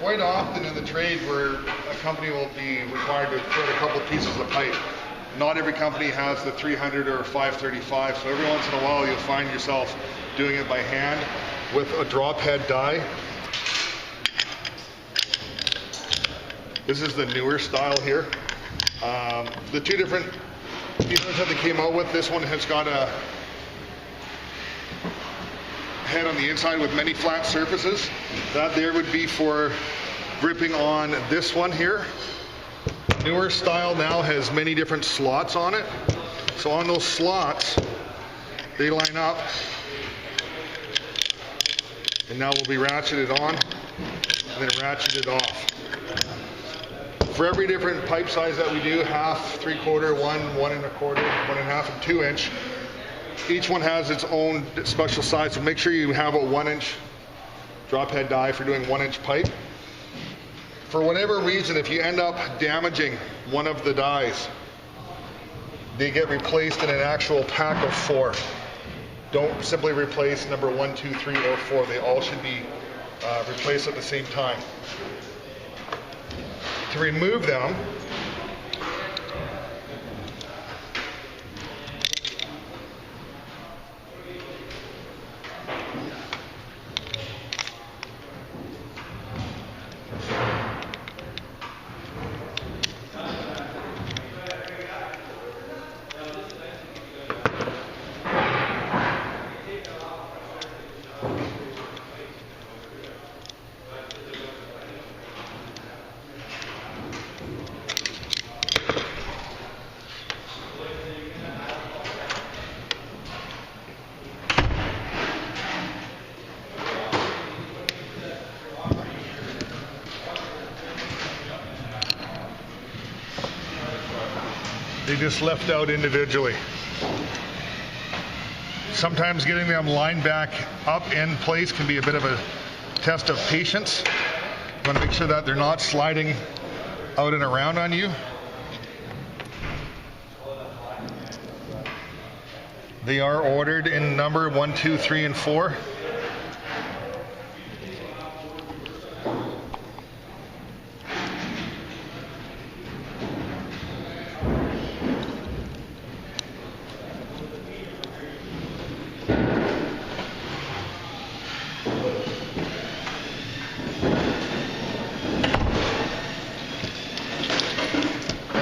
quite often in the trade where a company will be required to thread a couple pieces of pipe. Not every company has the 300 or 535, so every once in a while you'll find yourself doing it by hand with a drop head die. This is the newer style here. The two different pieces that they came out with, this one has got a head on the inside with many flat surfaces. That there would be for gripping on this one here. Newer style now has many different slots on it. So on those slots, they line up, and now will be ratcheted on and then ratcheted off. For every different pipe size that we do, 1/2, 3/4, 1, 1 1/4, 1 1/2, and 2 inch, each one has its own special size. So make sure you have a 1 inch drop head die for doing 1 inch pipe. For whatever reason, if you end up damaging one of the dies, they get replaced in an actual pack of 4. Don't simply replace number 1, 2, 3, or 4. They all should be replaced at the same time. To remove them, they just left out individually. Sometimes getting them lined back up in place can be a bit of a test of patience. You want to make sure that they're not sliding out and around on you. They are ordered in number 1, 2, 3, and 4.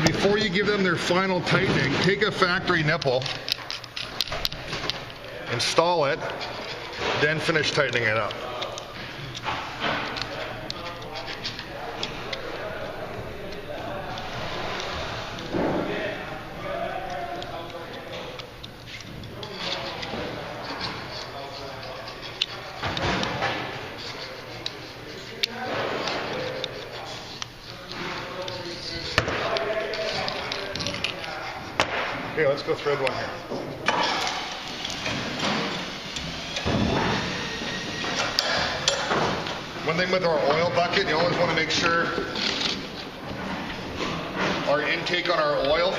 Before you give them their final tightening, take a factory nipple, install it, then finish tightening it up. Okay, let's go thread one here. One thing with our oil bucket, you always want to make sure our intake on our oil,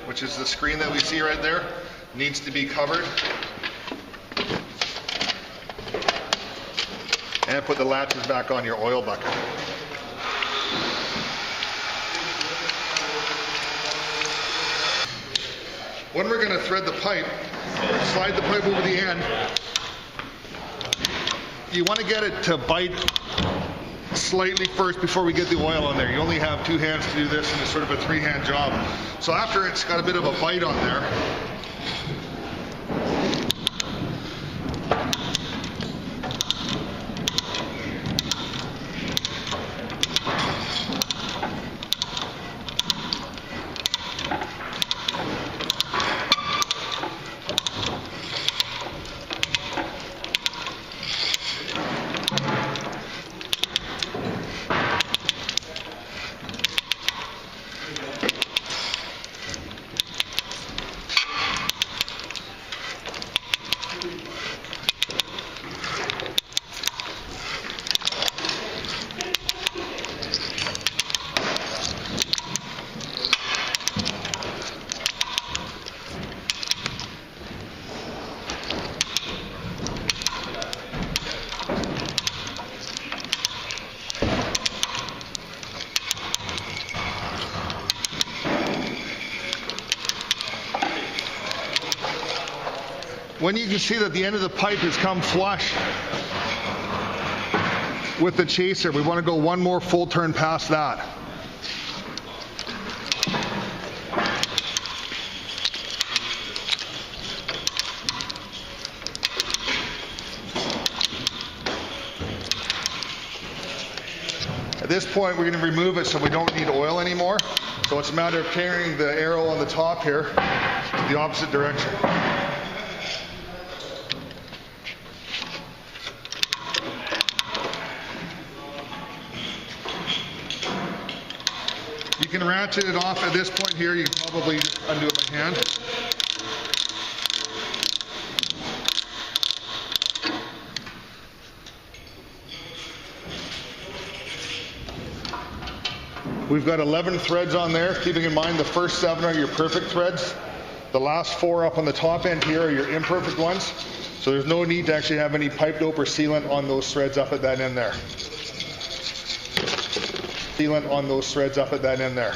which is the screen that we see right there, needs to be covered. And put the latches back on your oil bucket. When we're going to thread the pipe, slide the pipe over the end. You want to get it to bite slightly first before we get the oil on there. You only have 2 hands to do this, and it's sort of a 3-hand job. So after it's got a bit of a bite on there, when you can see that the end of the pipe has come flush with the chaser, we want to go one more full turn past that. At this point, we're going to remove it so we don't need oil anymore. So it's a matter of carrying the arrow on the top here to the opposite direction. You can ratchet it off at this point here. You can probably undo it by hand. We've got 11 threads on there, keeping in mind the first 7 are your perfect threads. The last 4 up on the top end here are your imperfect ones. So there's no need to actually have any pipe dope or sealant on those threads up at that end there. Sealant on those threads up at that end there.